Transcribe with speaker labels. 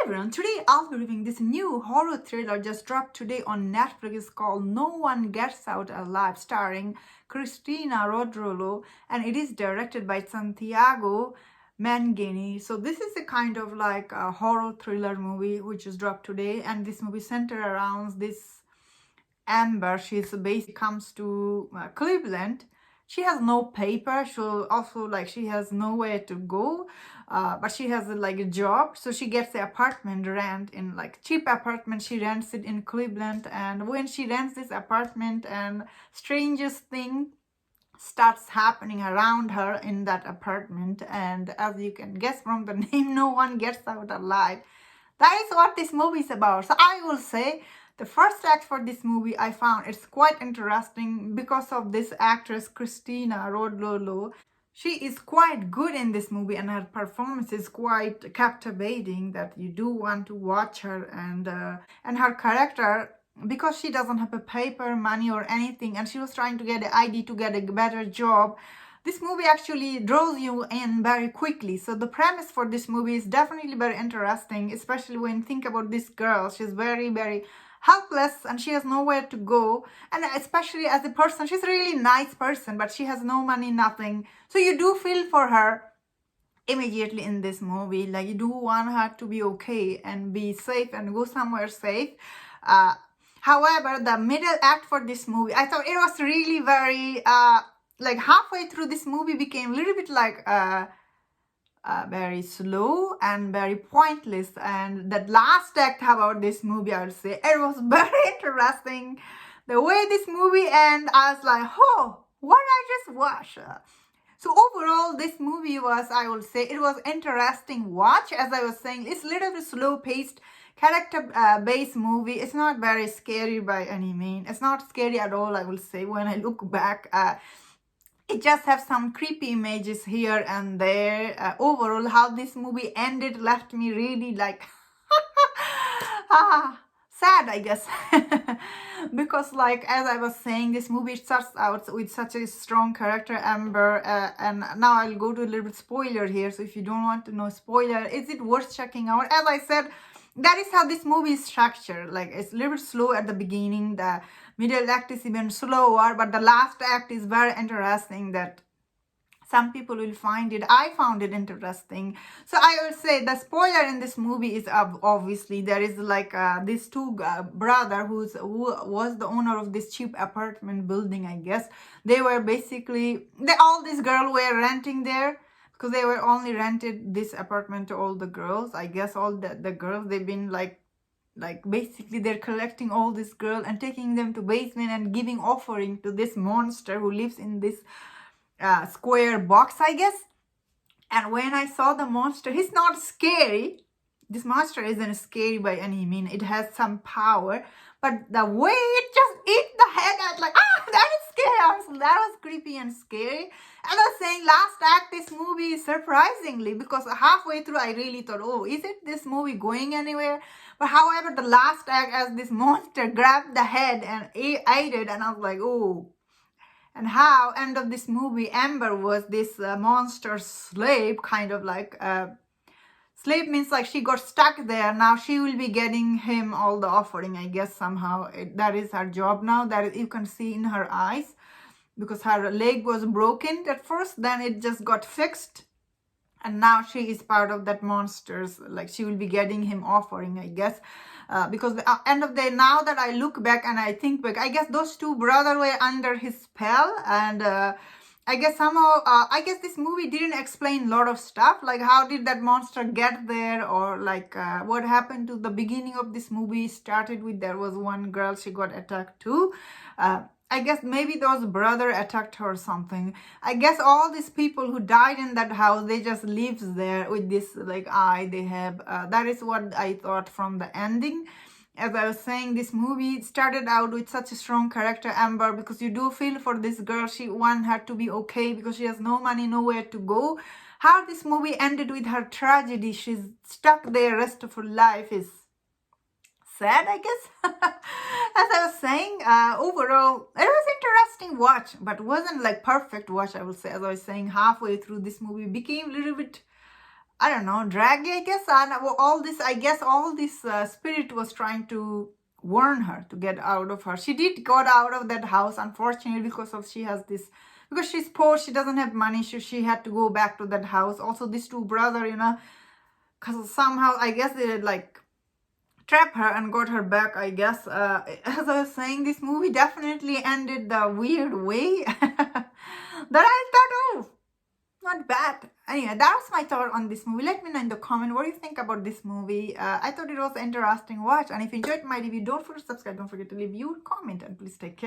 Speaker 1: everyone, today I'll be reviewing this new horror thriller just dropped today on Netflix called No One Gets Out Alive, starring Cristina Rodrolo, and it is directed by Santiago Mangini. So this is a kind of like a horror thriller movie which is dropped today, and this movie centered around this Amber. She's basically comes to Cleveland. She has no paper. She has nowhere to go, but she has like a job. So she gets the apartment rent in like cheap apartment. She rents it in Cleveland, and when she rents this apartment, and strangest thing starts happening around her in that apartment. And as you can guess from the name, no one gets out alive. That is what this movie is about. So I will say the first act for this movie I found it's quite interesting because of this actress Cristina Rodrolo. She is quite good in this movie, and her performance is quite captivating that you do want to watch her. And her character, because she doesn't have a paper, money or anything, and she was trying to get an ID to get a better job, this movie actually draws you in very quickly. So the premise for this movie is definitely very interesting, especially when you think about this girl. She's very, very helpless and she has nowhere to go. And especially as a person, she's a really nice person, but she has no money, nothing. So you do feel for her immediately in this movie. Like you do want her to be okay and be safe and go somewhere safe. However, the middle act for this movie, I thought it was really very... like halfway through this movie became a little bit like very slow and very pointless. And that last act about this movie, I would say it was very interesting. The way this movie ends, I was like, oh, what I just watched. So overall, this movie was, I would say, it was interesting watch. As I was saying, it's a little bit slow-paced, character-based movie. It's not very scary by any means. It's not scary at all, I will say, when I look back. It just has some creepy images here and there. Overall, how this movie ended left me really like sad, I guess. Because like, as I was saying, this movie starts out with such a strong character, Amber. And now I'll go to a little bit spoiler here. So if you don't want to know spoiler, is it worth checking out? As I said, that is how this movie is structured. Like it's a little bit slow at the beginning. The middle act is even slower, but the last act is very interesting that some people will find it. I found it interesting. So I will say the spoiler in this movie is obviously there is like these two brother who was the owner of this cheap apartment building, I guess. They were basically, all these girls were renting there because they were only rented this apartment to all the girls. I guess all the girls, they've been like basically they're collecting all these girls and taking them to basement and giving offering to this monster who lives in this square box, I guess. And when I saw the monster, he's not scary. This monster isn't scary by any means. It has some power, but the way it just ate the head, I was like, that is scary. That was creepy and scary. And I was saying, last act, this movie, surprisingly, because halfway through, I really thought, oh, is it this movie going anywhere? But however, the last act, as this monster grabbed the head and ate it, and I was like, oh. And how end of this movie, Amber was this monster slave, kind of like slave means like she got stuck there. Now she will be getting him all the offering, I guess, somehow. That is her job now. That is, you can see in her eyes, because her leg was broken at first, then it just got fixed. And now she is part of that monster's, like she will be getting him offering, I guess. Because the end of the day, now that I look back and I think back, I guess those two brothers were under his spell. And I guess somehow, I guess this movie didn't explain a lot of stuff. Like how did that monster get there? Or like what happened to the beginning of this movie started with, there was one girl, she got attacked too. I guess maybe those brother attacked her or something. I guess all these people who died in that house, they just lives there with this like eye they have. That is what I thought from the ending. As I was saying, this movie started out with such a strong character, Amber, because you do feel for this girl. She want her to be okay because she has no money, nowhere to go. How this movie ended with her tragedy, she's stuck there rest of her life, is sad, I guess. As I was saying, overall, it was interesting watch, but wasn't like perfect watch, I would say. As I was saying, halfway through this movie became a little bit I don't know, draggy, I guess. And all this, I guess, all this spirit was trying to warn her to get out of her. She did got out of that house, unfortunately, because of she has this, because she's poor, she doesn't have money, so she had to go back to that house. Also, these two brother, because somehow, I guess they like trap her and got her back, I guess. As I was saying, this movie definitely ended the weird way that I thought, oh, not bad. Anyway, that was my thought on this movie. Let me know in the comment what do you think about this movie. I thought it was an interesting watch. And if you enjoyed my review, don't forget to subscribe. Don't forget to leave your comment. And please take care.